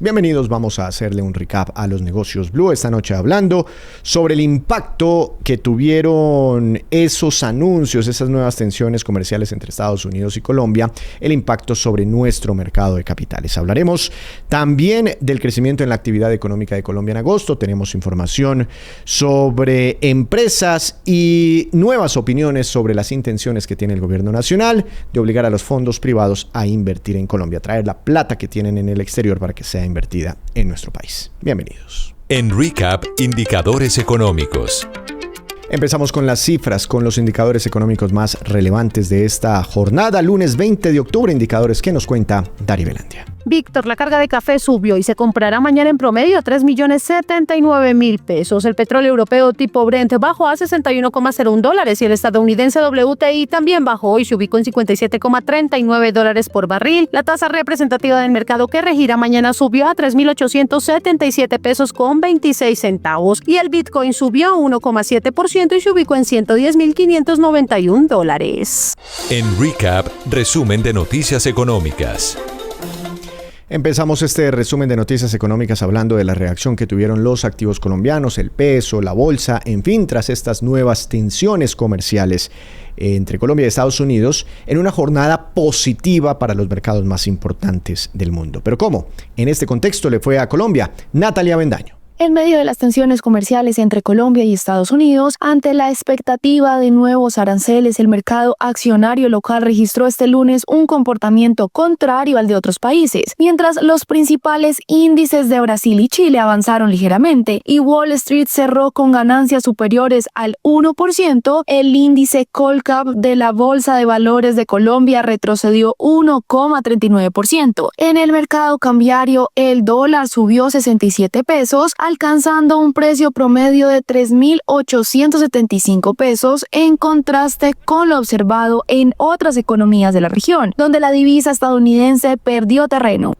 Bienvenidos, vamos a hacerle un recap a los negocios Blue esta noche hablando sobre el impacto que tuvieron esos anuncios, esas nuevas tensiones comerciales entre Estados Unidos y Colombia, el impacto sobre nuestro mercado de capitales. Hablaremos también del crecimiento en la actividad económica de Colombia en agosto. Tenemos información sobre empresas y nuevas opiniones sobre las intenciones que tiene el gobierno nacional de obligar a los fondos privados a invertir en Colombia, traer la plata que tienen en el exterior para que sea invertida en nuestro país. Bienvenidos. En Recap, indicadores económicos. Empezamos con las cifras, con los indicadores económicos más relevantes de esta jornada, lunes 20 de octubre, indicadores que nos cuenta Dari Belandia. Víctor, la carga de café subió y se comprará mañana en promedio a 3.079.000 pesos. El petróleo europeo tipo Brent bajó a $61,01 y el estadounidense WTI también bajó y se ubicó en $57,39 por barril. La tasa representativa del mercado que regirá mañana subió a 3.877 pesos con 26 centavos y el Bitcoin subió 1,7% y se ubicó en $110.591. En Recap, resumen de noticias económicas. Empezamos este resumen de noticias económicas hablando de la reacción que tuvieron los activos colombianos, el peso, la bolsa, en fin, tras estas nuevas tensiones comerciales entre Colombia y Estados Unidos en una jornada positiva para los mercados más importantes del mundo. ¿Pero cómo? En este contexto le fue a Colombia. Natalia Avendaño. En medio de las tensiones comerciales entre Colombia y Estados Unidos, ante la expectativa de nuevos aranceles, el mercado accionario local registró este lunes un comportamiento contrario al de otros países. Mientras los principales índices de Brasil y Chile avanzaron ligeramente y Wall Street cerró con ganancias superiores al 1%, el índice Colcap de la Bolsa de Valores de Colombia retrocedió 1,39%. En el mercado cambiario, el dólar subió 67 pesos, alcanzando un precio promedio de 3.875 pesos, en contraste con lo observado en otras economías de la región, donde la divisa estadounidense perdió terreno.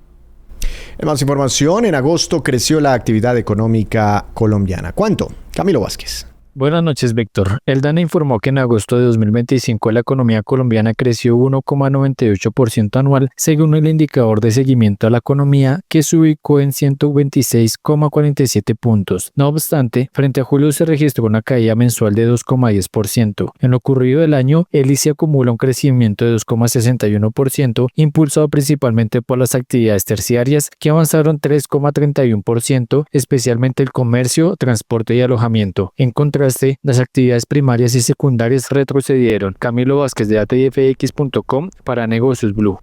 En más información, en agosto creció la actividad económica colombiana. ¿Cuánto? Camilo Vázquez. Buenas noches, Víctor. El DANE informó que en agosto de 2025 la economía colombiana creció 1,98% anual, según el indicador de seguimiento a la economía, que se ubicó en 126,47 puntos. No obstante, frente a julio se registró una caída mensual de 2,10%. En lo ocurrido del año, el ICE acumula un crecimiento de 2,61%, impulsado principalmente por las actividades terciarias, que avanzaron 3,31%, especialmente el comercio, transporte y alojamiento. En contraste, las actividades primarias y secundarias retrocedieron. Camilo Vázquez de ATFX.com para Negocios Blue.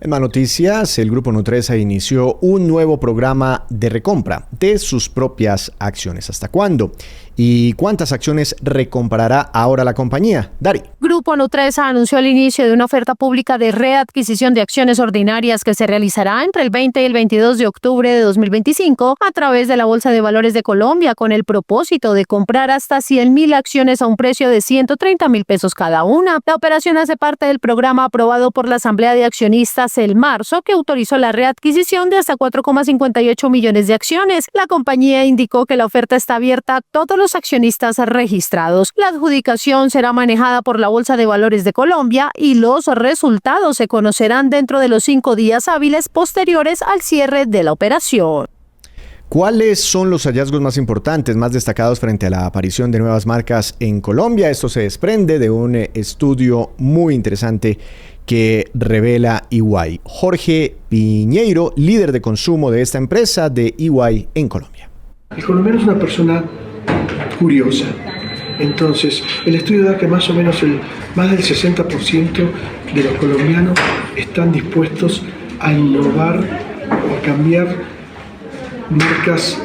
En más noticias, el Grupo Nutresa inició un nuevo programa de recompra de sus propias acciones. ¿Hasta cuándo? ¿Y cuántas acciones recomprará ahora la compañía? Dari. Grupo Nutresa anunció el inicio de una oferta pública de readquisición de acciones ordinarias que se realizará entre el 20 y el 22 de octubre de 2025 a través de la Bolsa de Valores de Colombia, con el propósito de comprar hasta 100.000 acciones a un precio de 130.000 pesos cada una. La operación hace parte del programa aprobado por la Asamblea de Accionistas el marzo, que autorizó la readquisición de hasta 4,58 millones de acciones. La compañía indicó que la oferta está abierta a todos los accionistas registrados. La adjudicación será manejada por la Bolsa de Valores de Colombia y los resultados se conocerán dentro de los 5 días hábiles posteriores al cierre de la operación. ¿Cuáles son los hallazgos más importantes, más destacados frente a la aparición de nuevas marcas en Colombia? Esto se desprende de un estudio muy interesante que revela EY. Jorge Piñeiro, líder de consumo de esta empresa de EY en Colombia. El colombiano es una persona curiosa. Entonces, el estudio da que más o menos más del 60% de los colombianos están dispuestos a innovar o a cambiar marcas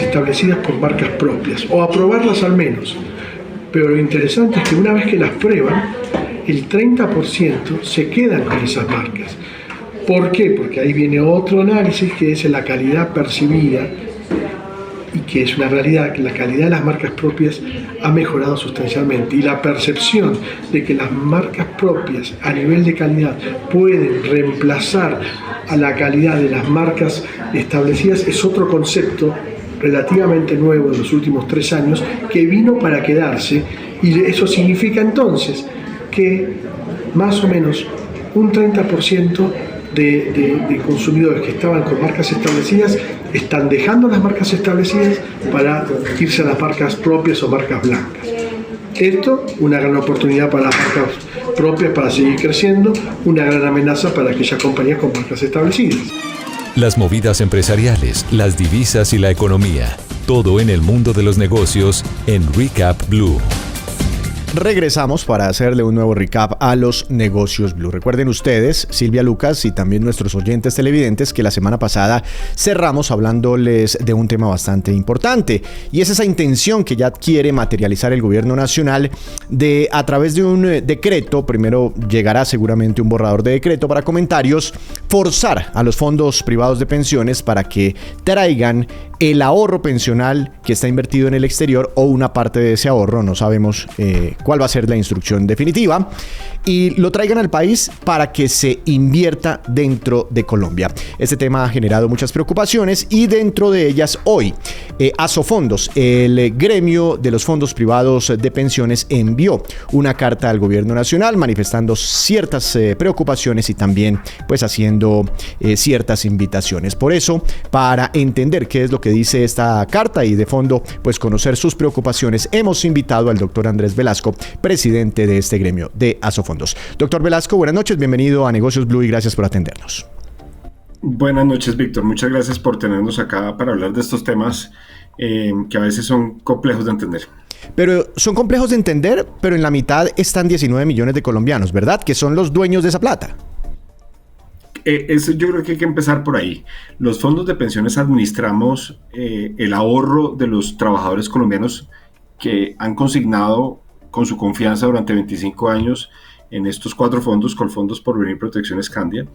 establecidas por marcas propias, o a probarlas al menos. Pero lo interesante es que una vez que las prueban, el 30% se quedan con esas marcas. ¿Por qué? Porque ahí viene otro análisis, que es la calidad percibida, y que es una realidad, que la calidad de las marcas propias ha mejorado sustancialmente, y la percepción de que las marcas propias a nivel de calidad pueden reemplazar a la calidad de las marcas establecidas es otro concepto relativamente nuevo en los últimos 3 años, que vino para quedarse, y eso significa entonces que más o menos un 30% de consumidores que estaban con marcas establecidas están dejando las marcas establecidas para irse a las marcas propias o marcas blancas. Esto, una gran oportunidad para las marcas propias para seguir creciendo, una gran amenaza para aquellas compañías con marcas establecidas. Las movidas empresariales, las divisas y la economía. Todo en el mundo de los negocios en Recap Blue. Regresamos para hacerle un nuevo recap a los negocios Blue. Recuerden ustedes, Silvia Lucas y también nuestros oyentes televidentes, que la semana pasada cerramos hablándoles de un tema bastante importante, y es esa intención que ya quiere materializar el gobierno nacional de, a través de un decreto, primero llegará seguramente un borrador de decreto para comentarios, forzar a los fondos privados de pensiones para que traigan el ahorro pensional que está invertido en el exterior o una parte de ese ahorro, no sabemos cuál va a ser la instrucción definitiva, y lo traigan al país para que se invierta dentro de Colombia. Este tema ha generado muchas preocupaciones y dentro de ellas hoy Asofondos, el gremio de los fondos privados de pensiones, envió una carta al gobierno nacional manifestando ciertas preocupaciones y también pues haciendo ciertas invitaciones. Por eso, para entender qué es lo que dice esta carta y de fondo pues conocer sus preocupaciones, hemos invitado al doctor Andrés Velasco, presidente de este gremio de Asofondos. Doctor Velasco, buenas noches, bienvenido a Negocios Blue y gracias por atendernos. Buenas noches, Víctor. Muchas gracias por tenernos acá para hablar de estos temas que a veces son complejos de entender. Pero son complejos de entender, pero en la mitad están 19 millones de colombianos, ¿verdad? Que son los dueños de esa plata. Yo creo que hay que empezar por ahí. Los fondos de pensiones administramos el ahorro de los trabajadores colombianos que han consignado con su confianza durante 25 años en estos 4 fondos, Colfondos, Porvenir, Protección, Escandia.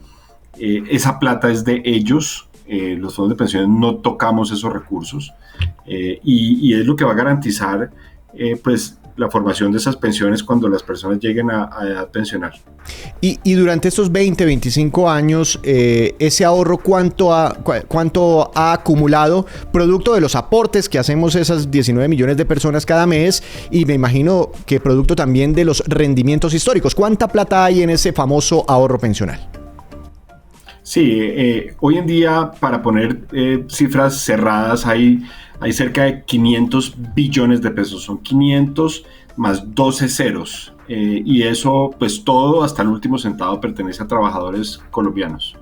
Esa plata es de ellos. Los fondos de pensiones no tocamos esos recursos y es lo que va a garantizar pues la formación de esas pensiones cuando las personas lleguen a edad pensional. Y durante estos 20, 25 años, ese ahorro, ¿cuánto ha acumulado producto de los aportes que hacemos esas 19 millones de personas cada mes? Y me imagino que producto también de los rendimientos históricos. ¿Cuánta plata hay en ese famoso ahorro pensional? Sí, hoy en día, para poner cifras cerradas, hay cerca de 500 billones de pesos, son 500 más 12 ceros, y eso, pues todo, hasta el último centavo, pertenece a trabajadores colombianos.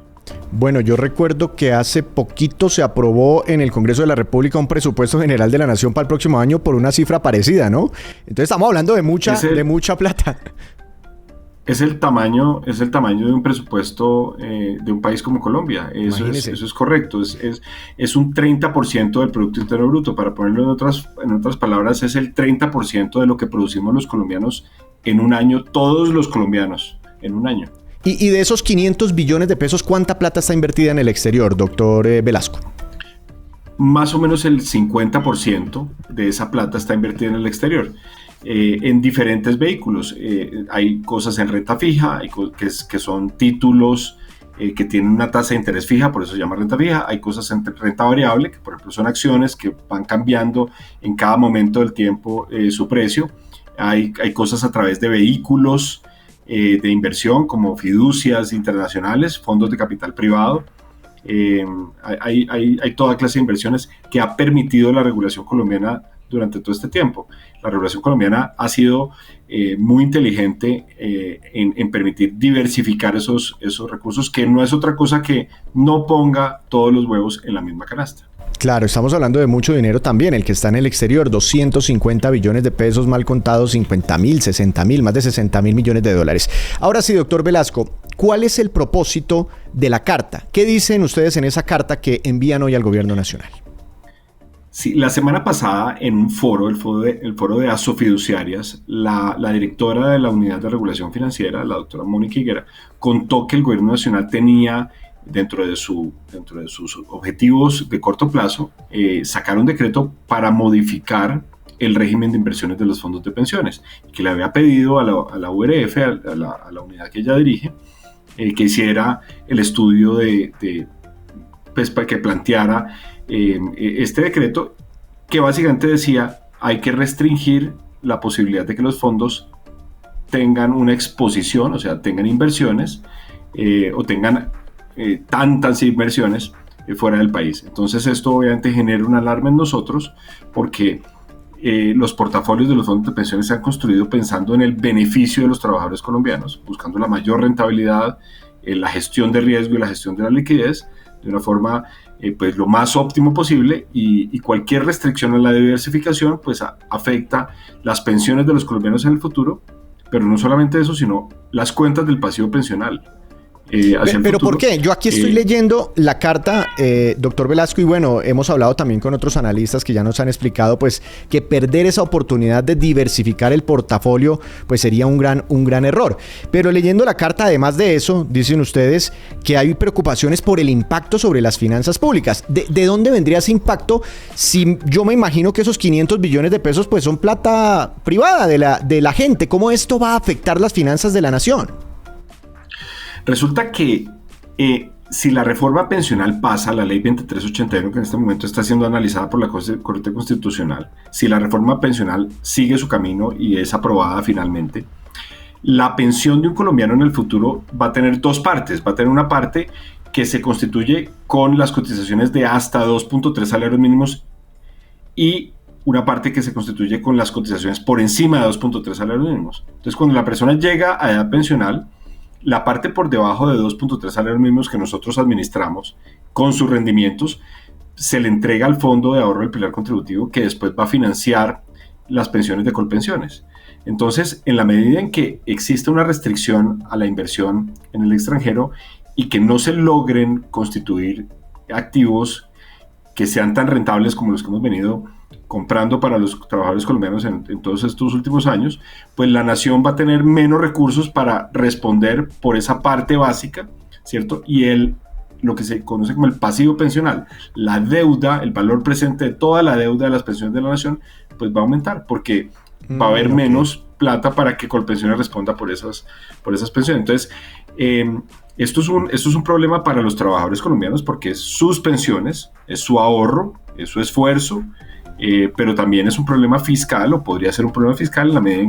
Bueno, yo recuerdo que hace poquito se aprobó en el Congreso de la República un presupuesto general de la Nación para el próximo año por una cifra parecida, ¿no? Entonces estamos hablando de mucha plata. Es el tamaño de un presupuesto de un país como Colombia. Eso es correcto. Es un 30% del Producto Interno Bruto. Para ponerlo en otras palabras, es el 30% de lo que producimos los colombianos en un año, todos los colombianos en un año. Y de esos 500 billones de pesos, ¿cuánta plata está invertida en el exterior, doctor Velasco? Más o menos el 50% de esa plata está invertida en el exterior. En diferentes vehículos. Hay cosas en renta fija, que son títulos que tienen una tasa de interés fija, por eso se llama renta fija. Hay cosas en renta variable, que por ejemplo son acciones que van cambiando en cada momento del tiempo su precio. Hay cosas a través de vehículos de inversión como fiducias internacionales, fondos de capital privado. Hay toda clase de inversiones que ha permitido la regulación colombiana durante todo este tiempo. La regulación colombiana ha sido muy inteligente en permitir diversificar esos recursos, que no es otra cosa que no ponga todos los huevos en la misma canasta. Claro, estamos hablando de mucho dinero también, el que está en el exterior, 250 billones de pesos, mal contados 50.000, 60.000, más de 60.000 millones de dólares. Ahora sí, doctor Velasco, ¿cuál es el propósito de la carta? ¿Qué dicen ustedes en esa carta que envían hoy al gobierno nacional? Sí, la semana pasada en un foro, el foro de Asofiduciarias, la directora de la Unidad de Regulación Financiera, la doctora Mónica Higuera, contó que el gobierno nacional tenía dentro de sus objetivos de corto plazo, sacar un decreto para modificar el régimen de inversiones de los fondos de pensiones, que le había pedido a la URF, a la unidad que ella dirige, que hiciera el estudio pues, para que planteara este decreto, que básicamente decía: hay que restringir la posibilidad de que los fondos tengan una exposición, o sea, tengan inversiones o tengan tantas inversiones fuera del país. Entonces esto obviamente genera una alarma en nosotros porque los portafolios de los fondos de pensiones se han construido pensando en el beneficio de los trabajadores colombianos, buscando la mayor rentabilidad, la gestión de riesgo y la gestión de la liquidez de una forma pues lo más óptimo posible, y cualquier restricción a la diversificación pues afecta las pensiones de los colombianos en el futuro, pero no solamente eso, sino las cuentas del pasivo pensional. Pero ¿por qué? Yo aquí estoy leyendo la carta, doctor Velasco, y bueno, hemos hablado también con otros analistas que ya nos han explicado pues que perder esa oportunidad de diversificar el portafolio pues sería un gran error. Pero leyendo la carta, además de eso, dicen ustedes que hay preocupaciones por el impacto sobre las finanzas públicas. ¿De dónde vendría ese impacto? Si yo me imagino que esos 500 billones de pesos pues son plata privada de la gente. ¿Cómo esto va a afectar las finanzas de la nación? Resulta que si la reforma pensional pasa, la ley 2381, que en este momento está siendo analizada por la Corte Constitucional, si la reforma pensional sigue su camino y es aprobada finalmente, la pensión de un colombiano en el futuro va a tener dos partes. Va a tener una parte que se constituye con las cotizaciones de hasta 2.3 salarios mínimos y una parte que se constituye con las cotizaciones por encima de 2.3 salarios mínimos. Entonces, cuando la persona llega a edad pensional, la parte por debajo de 2.3 salarios mínimos que nosotros administramos con sus rendimientos se le entrega al Fondo de Ahorro del Pilar Contributivo, que después va a financiar las pensiones de Colpensiones. Entonces, en la medida en que existe una restricción a la inversión en el extranjero y que no se logren constituir activos que sean tan rentables como los que hemos venido comprando para los trabajadores colombianos en todos estos últimos años, pues la nación va a tener menos recursos para responder por esa parte básica, ¿cierto? Y lo que se conoce como el pasivo pensional, la deuda, el valor presente de toda la deuda de las pensiones de la nación, pues va a aumentar porque va a haber menos plata para que Colpensiones responda por esas pensiones. Entonces, esto es un problema para los trabajadores colombianos porque es sus pensiones, es su ahorro, es su esfuerzo, pero también es un problema fiscal, o podría ser un problema fiscal en la medida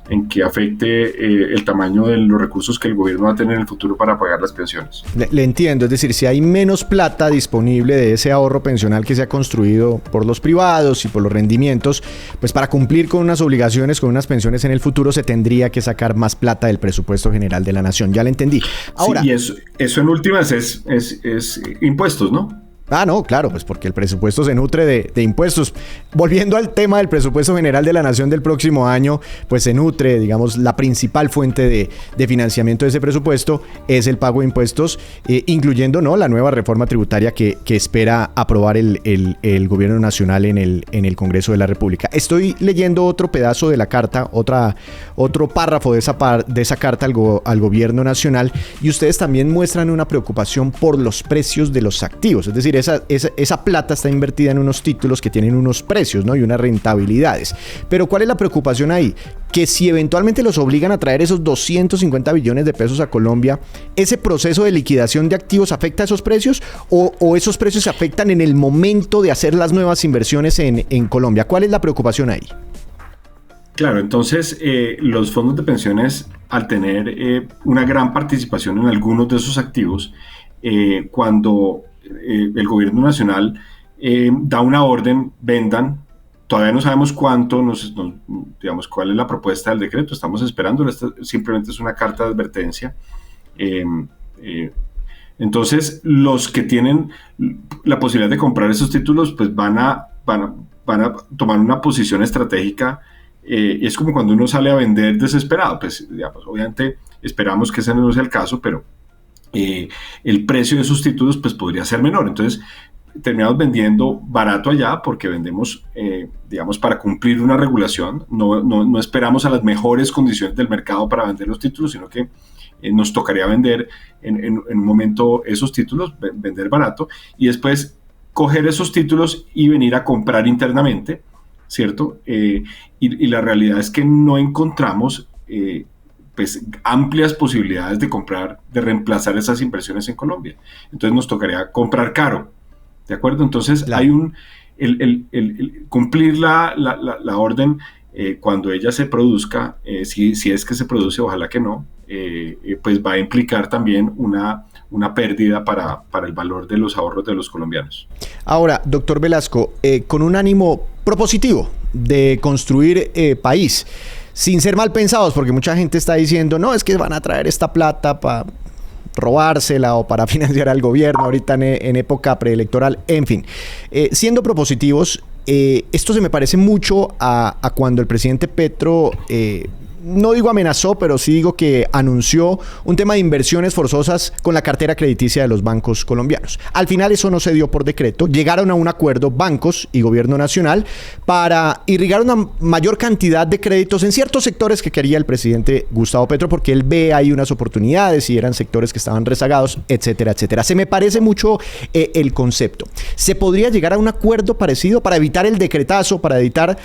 en que afecte el tamaño de los recursos que el gobierno va a tener en el futuro para pagar las pensiones. Le entiendo, es decir, si hay menos plata disponible de ese ahorro pensional que se ha construido por los privados y por los rendimientos, pues para cumplir con unas obligaciones, con unas pensiones en el futuro, se tendría que sacar más plata del presupuesto general de la nación. Ya le entendí. Ahora, sí, y eso en últimas es impuestos, ¿no? Ah, no, claro, pues porque el presupuesto se nutre de impuestos. Volviendo al tema del presupuesto general de la nación del próximo año, pues se nutre, digamos, la principal fuente de financiamiento de ese presupuesto es el pago de impuestos, incluyendo, ¿no?, la nueva reforma tributaria que espera aprobar el gobierno nacional en el Congreso de la República. Estoy leyendo otro pedazo de la carta, otro párrafo de esa carta al gobierno nacional, y ustedes también muestran una preocupación por los precios de los activos, es decir, esa plata está invertida en unos títulos que tienen unos precios, ¿no?, y unas rentabilidades. Pero ¿cuál es la preocupación ahí? Que si eventualmente los obligan a traer esos 250 billones de pesos a Colombia, ¿ese proceso de liquidación de activos afecta a esos precios o esos precios se afectan en el momento de hacer las nuevas inversiones en Colombia? ¿Cuál es la preocupación ahí? Claro, entonces los fondos de pensiones, al tener una gran participación en algunos de esos activos, cuando el gobierno nacional da una orden, vendan. Todavía no sabemos cuánto, digamos, cuál es la propuesta del decreto, estamos esperando, simplemente es una carta de advertencia. Entonces, los que tienen la posibilidad de comprar esos títulos, pues van a tomar una posición estratégica. Es como cuando uno sale a vender desesperado, pues, digamos, obviamente esperamos que ese no sea el caso, pero el precio de esos títulos pues podría ser menor. Entonces terminamos vendiendo barato allá porque vendemos, digamos, para cumplir una regulación. No esperamos a las mejores condiciones del mercado para vender los títulos, sino que nos tocaría vender en un momento esos títulos, vender barato, y después coger esos títulos y venir a comprar internamente, ¿cierto? Y la realidad es que no encontramos pues amplias posibilidades de comprar, de reemplazar esas inversiones en Colombia. Entonces nos tocaría comprar caro, ¿de acuerdo? Entonces claro, hay el cumplir la orden cuando ella se produzca, si es que se produce, ojalá que no, pues va a implicar también una pérdida para el valor de los ahorros de los colombianos. Ahora, doctor Velasco, con un ánimo propositivo de construir país, sin ser mal pensados, porque mucha gente está diciendo, no, es que van a traer esta plata para robársela o para financiar al gobierno ahorita en época preelectoral, en fin. Siendo propositivos, esto se me parece mucho a cuando el presidente Petro, no digo amenazó, pero sí digo que anunció un tema de inversiones forzosas con la cartera crediticia de los bancos colombianos. Al final eso no se dio por decreto, llegaron a un acuerdo bancos y gobierno nacional para irrigar una mayor cantidad de créditos en ciertos sectores que quería el presidente Gustavo Petro, porque él ve ahí unas oportunidades y eran sectores que estaban rezagados, etcétera, etcétera. Se me parece mucho el concepto. ¿Se podría llegar a un acuerdo parecido para evitar el decretazo, para evitar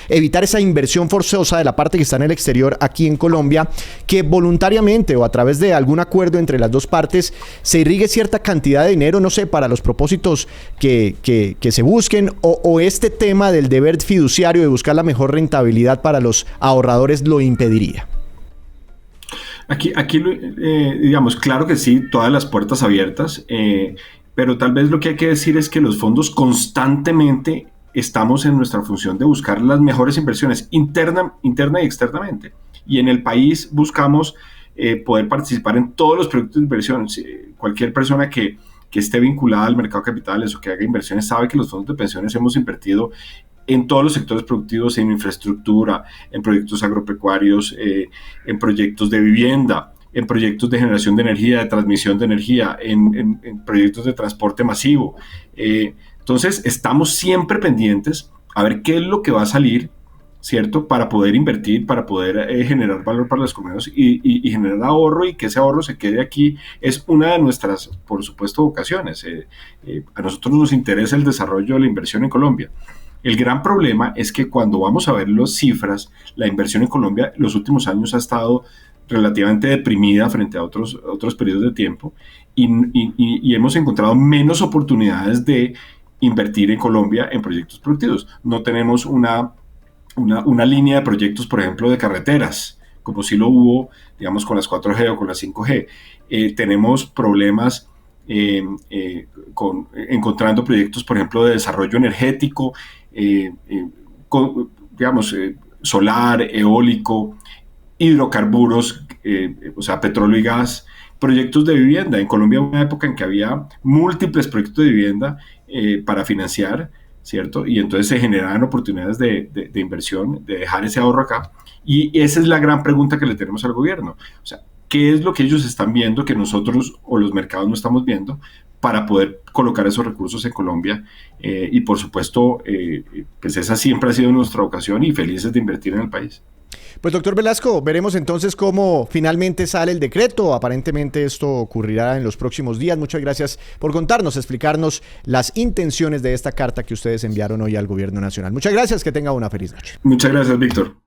esa inversión forzosa de la parte que está en el exterior aquí en Colombia, que voluntariamente o a través de algún acuerdo entre las dos partes se irrigue cierta cantidad de dinero, no sé, para los propósitos que se busquen, o este tema del deber fiduciario de buscar la mejor rentabilidad para los ahorradores lo impediría? Aquí digamos, claro que sí, todas las puertas abiertas, pero tal vez lo que hay que decir es que los fondos constantemente estamos en nuestra función de buscar las mejores inversiones interna y externamente. Y en el país buscamos poder participar en todos los proyectos de inversión. Cualquier persona que esté vinculada al mercado de capitales o que haga inversiones sabe que los fondos de pensiones hemos invertido en todos los sectores productivos, en infraestructura, en proyectos agropecuarios, en proyectos de vivienda, en proyectos de generación de energía, de transmisión de energía, en proyectos de transporte masivo. Entonces, estamos siempre pendientes a ver qué es lo que va a salir, ¿cierto? Para poder invertir, para poder generar valor para los colombianos y generar ahorro, y que ese ahorro se quede aquí. Es una de nuestras, por supuesto, vocaciones. A nosotros nos interesa el desarrollo de la inversión en Colombia. El gran problema es que cuando vamos a ver las cifras, la inversión en Colombia los últimos años ha estado relativamente deprimida frente a otros periodos de tiempo, y hemos encontrado menos oportunidades de invertir en Colombia en proyectos productivos. No tenemos una línea de proyectos, por ejemplo, de carreteras, como si lo hubo, digamos, con las 4G o con las 5G. Tenemos problemas encontrando proyectos, por ejemplo, de desarrollo energético, solar, eólico, hidrocarburos, o sea, petróleo y gas, proyectos de vivienda. En Colombia hubo una época en que había múltiples proyectos de vivienda para financiar, ¿cierto? Y entonces se generaban oportunidades de inversión, de dejar ese ahorro acá. Y esa es la gran pregunta que le tenemos al gobierno. O sea, ¿qué es lo que ellos están viendo que nosotros o los mercados no estamos viendo para poder colocar esos recursos en Colombia? Y por supuesto, pues esa siempre ha sido nuestra vocación, y felices de invertir en el país. Pues doctor Velasco, veremos entonces cómo finalmente sale el decreto. Aparentemente esto ocurrirá en los próximos días. Muchas gracias por contarnos, explicarnos las intenciones de esta carta que ustedes enviaron hoy al gobierno nacional. Muchas gracias, que tenga una feliz noche. Muchas gracias, Víctor.